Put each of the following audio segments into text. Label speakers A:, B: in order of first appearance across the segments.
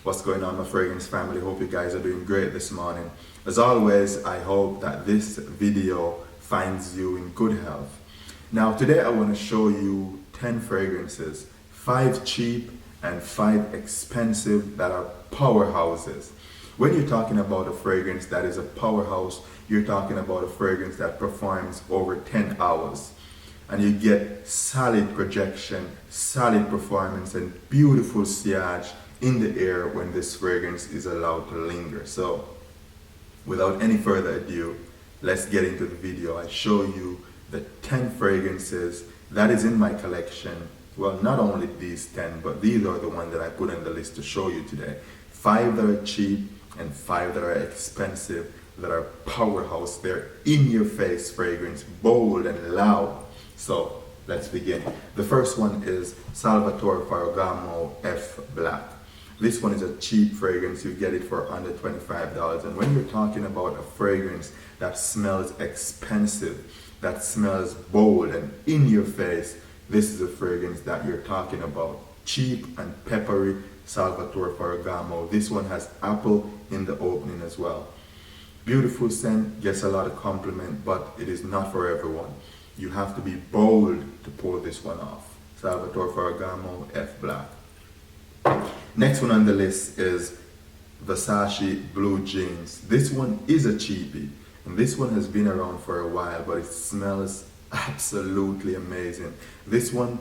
A: What's going on, my fragrance family? Hope you guys are doing great this morning. As always, I hope that this video finds you in good health. Now, today I want to show you 10 fragrances, 5 cheap and 5 expensive that are powerhouses. When you're talking about a fragrance that is a powerhouse, you're talking about a fragrance that performs over 10 hours. And you get solid projection, solid performance, and beautiful sillage in the air when this fragrance is allowed to linger. So, without any further ado, let's get into the video. I show you the 10 fragrances that is in my collection. Well, not only these 10, but these are the ones that I put on the list to show you today. 5 that are cheap and 5 that are expensive, that are powerhouse. They're in your face fragrance, bold and loud. So let's begin. The first one is Salvatore Ferragamo F Black. This one is a cheap fragrance. You get it for under $25. And when you're talking about a fragrance that smells expensive, that smells bold and in your face, this is a fragrance that you're talking about. Cheap and peppery Salvatore Ferragamo. This one has apple in the opening as well. Beautiful scent, gets a lot of compliment, but it is not for everyone. You have to be bold to pull this one off. Salvatore Ferragamo F Black. Next one on the list is Versace Blue Jeans. This one is a cheapie, and this one has been around for a while, but it smells absolutely amazing. This one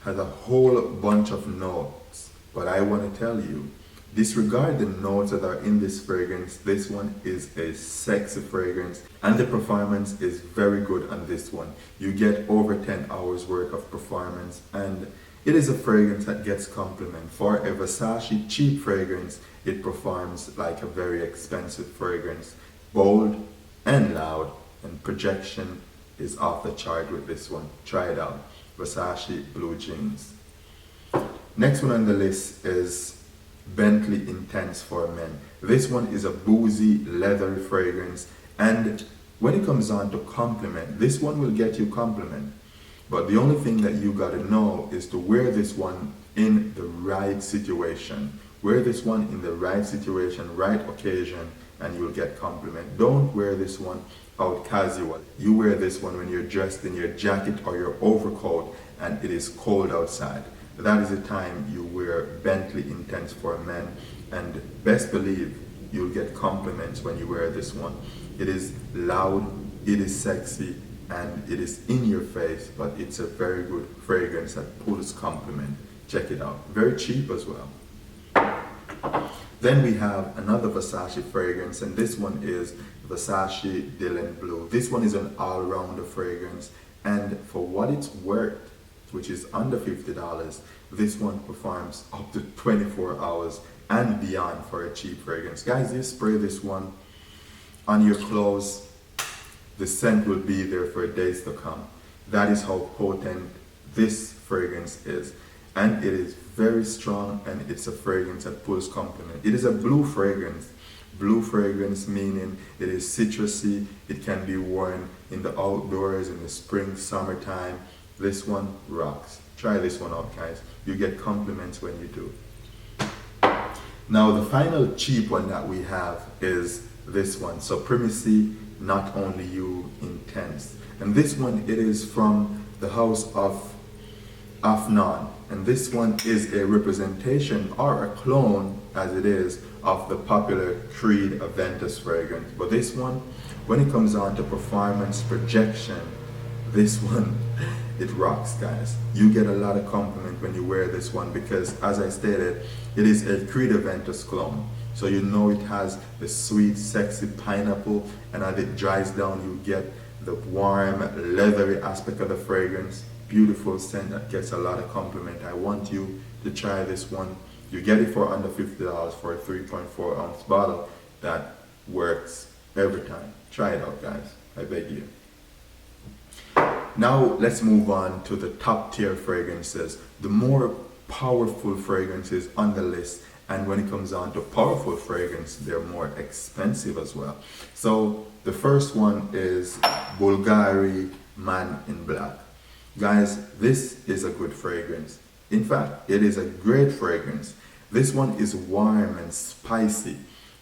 A: has a whole bunch of notes, but I want to tell you, disregard the notes that are in this fragrance. This one is a sexy fragrance, and the performance is very good on this one. You get over 10 hours worth of performance, and it is a fragrance that gets compliment. For a Versace cheap fragrance, it performs like a very expensive fragrance. Bold and loud, and projection is off the chart with this one. Try it out. Versace Blue Jeans. Next one on the list is Bentley Intense for Men. This one is a boozy, leathery fragrance, and when it comes on to compliment, this one will get you compliment. But the only thing that you gotta know is to wear this one in the right situation. Wear this one in the right situation, right occasion, and you'll get compliment. Don't wear this one out casual. You wear this one when you're dressed in your jacket or your overcoat and it is cold outside. That is the time you wear Bentley Intense for Men, and best believe you'll get compliments when you wear this one. It is loud, it is sexy, and it is in your face, but it's a very good fragrance that pulls compliment. Check it out. Very cheap as well. Then we have another Versace fragrance, and this one is Versace Dylan Blue. This one is an all-rounder fragrance, and for what it's worth, which is under $50, this one performs up to 24 hours and beyond for a cheap fragrance. Guys, you spray this one on your clothes, the scent will be there for days to come. That is how potent this fragrance is. And it is very strong, and it's a fragrance that pulls compliment. It is a blue fragrance. Blue fragrance meaning it is citrusy. It can be worn in the outdoors in the spring, summertime. This one rocks. Try this one out, guys. You get compliments when you do. Now, the final cheap one that we have is this one. Supremacy Not Only You Intense. And this one, it is from the house of Afnan. And this one is a representation or a clone, as it is, of the popular Creed Aventus fragrance. But this one, when it comes on to performance, projection, this one, it rocks, guys. You get a lot of compliment when you wear this one because, as I stated, it is a Creed Aventus clone. So you know it has the sweet, sexy pineapple, and as it dries down, you get the warm, leathery aspect of the fragrance. Beautiful scent that gets a lot of compliment. I want you to try this one. You get it for under $50 for a 3.4 ounce bottle that works every time. Try it out, guys. I beg you. Now let's move on to the top tier fragrances, the more powerful fragrances on the list. And when it comes on to powerful fragrance, they're more expensive as well. So the first one is Bulgari Man in Black. Guys, this is a good fragrance. In fact, it is a great fragrance. This one is warm and spicy,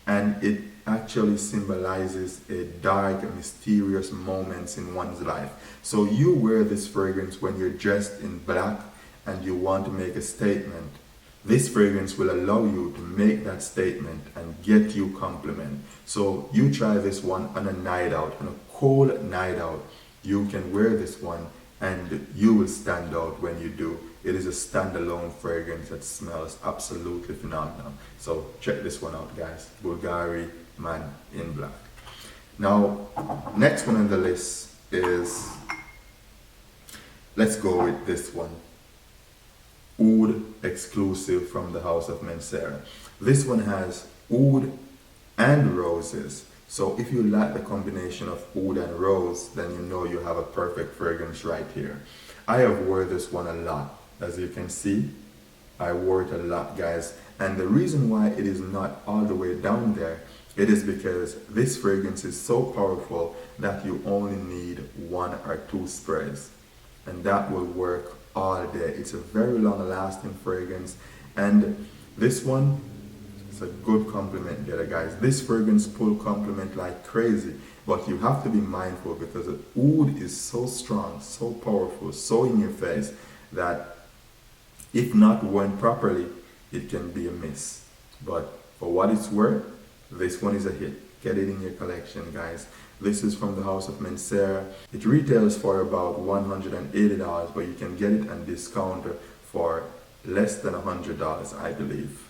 A: and it actually symbolizes a dark and mysterious moments in one's life. So you wear this fragrance when you're dressed in black and you want to make a statement. This fragrance will allow you to make that statement and get you compliment. So you try this one on a night out, on a cold night out. You can wear this one and you will stand out when you do. It is a standalone fragrance that smells absolutely phenomenal. So check this one out, guys. Bulgari Man in Black. Now, next one on the list is, let's go with this one. Oud exclusive from the House of Mancera. This one has oud and roses. So if you like the combination of oud and rose, then you know you have a perfect fragrance right here. I have worn this one a lot. As you can see, I wore it a lot, guys. And the reason why it is not all the way down there, it is because this fragrance is so powerful that you only need 1 or 2 sprays. And that will work all day. It's a very long lasting fragrance, and this one is a good compliment there, guys. This fragrance pull compliment like crazy, but you have to be mindful because the oud is so strong, so powerful, so in your face that if not worn properly, it can be a miss. But for what it's worth, this one is a hit. Get it in your collection, guys. This is from the House of Mancera. It retails for about $180, but you can get it on discount for less than $100, I believe.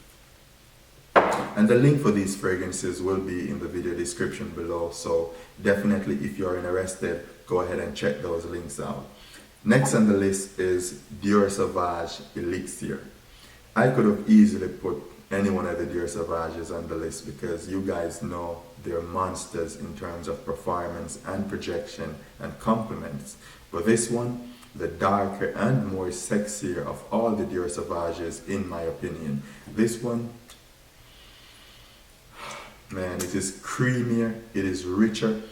A: And the link for these fragrances will be in the video description below. So definitely, if you're interested, go ahead and check those links out. Next on the list is Dior Sauvage Elixir. I could have easily put any one of the Dior Sauvages on the list because you guys know they're monsters in terms of performance and projection and compliments. But this one, the darker and more sexier of all the Dior Sauvages, in my opinion. This one, man, it is creamier, it is richer,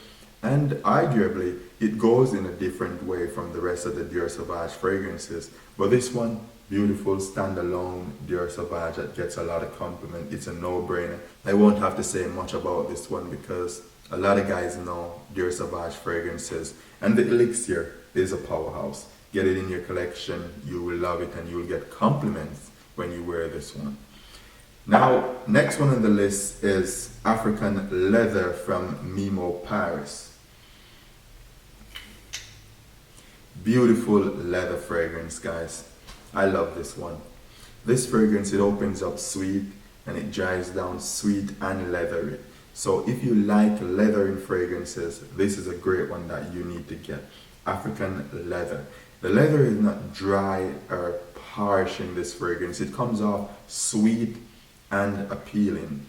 A: and arguably it goes in a different way from the rest of the Dior Sauvage fragrances. But this one, beautiful standalone Dior Sauvage that gets a lot of compliment. It's a no-brainer. I won't have to say much about this one because a lot of guys know Dior Sauvage fragrances, and the Elixir is a powerhouse. Get it in your collection, you will love it, and you will get compliments when you wear this one. Now, next one on the list is African Leather from Mimo Paris. Beautiful leather fragrance, guys. I love this one. This fragrance, it opens up sweet and it dries down sweet and leathery. So if you like leathering fragrances, this is a great one that you need to get. African Leather. The leather is not dry or harsh in this fragrance. It comes off sweet and appealing.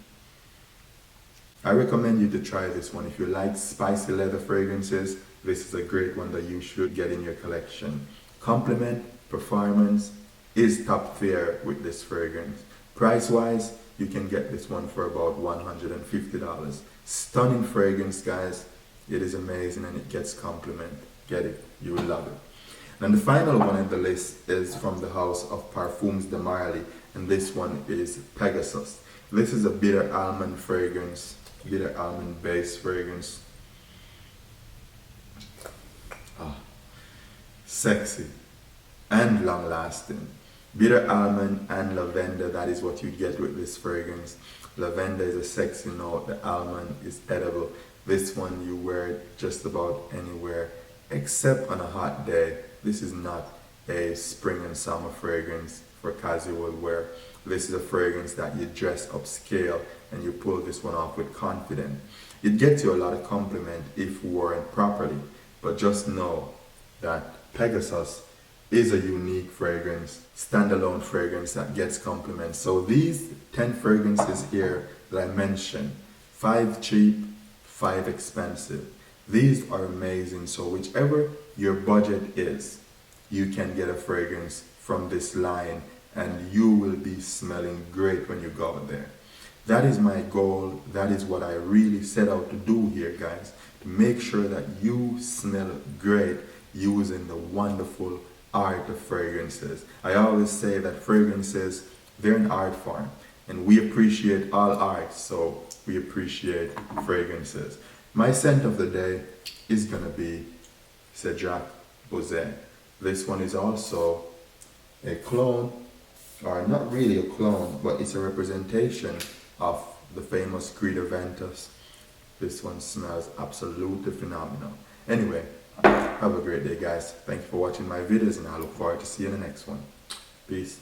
A: I recommend you to try this one. If you like spicy leather fragrances, this is a great one that you should get in your collection. Compliment, performance is top tier with this fragrance. Price wise, you can get this one for about $150. Stunning fragrance, guys. It is amazing and it gets compliment. Get it, you will love it. And the final one on the list is from the House of Parfums de Marly, and this one is Pegasus. This is a bitter almond fragrance, bitter almond based fragrance. Sexy and long lasting. Bitter almond and lavender, that is what you get with this fragrance. Lavender is a sexy note, the almond is edible. This one you wear it just about anywhere except on a hot day. This is not a spring and summer fragrance for casual wear. This is a fragrance that you dress upscale and you pull this one off with confidence. It gets you a lot of compliment if worn properly, but just know that Pegasus is a unique fragrance, standalone fragrance that gets compliments. So these 10 fragrances here that I mentioned, 5 cheap, 5 expensive. These are amazing. So whichever your budget is, you can get a fragrance from this line and you will be smelling great when you go out there. That is my goal. That is what I really set out to do here, guys. To make sure that you smell great using the wonderful art of fragrances. I always say that fragrances, they're an art form. And we appreciate all art, so we appreciate fragrances. My scent of the day is gonna be Cedric Bozet. This one is also a clone, or not really a clone, but it's a representation of the famous Creed Aventus. This one smells absolutely phenomenal. Anyway, have a great day, guys. Thank you for watching my videos, and I look forward to seeing you in the next one. Peace.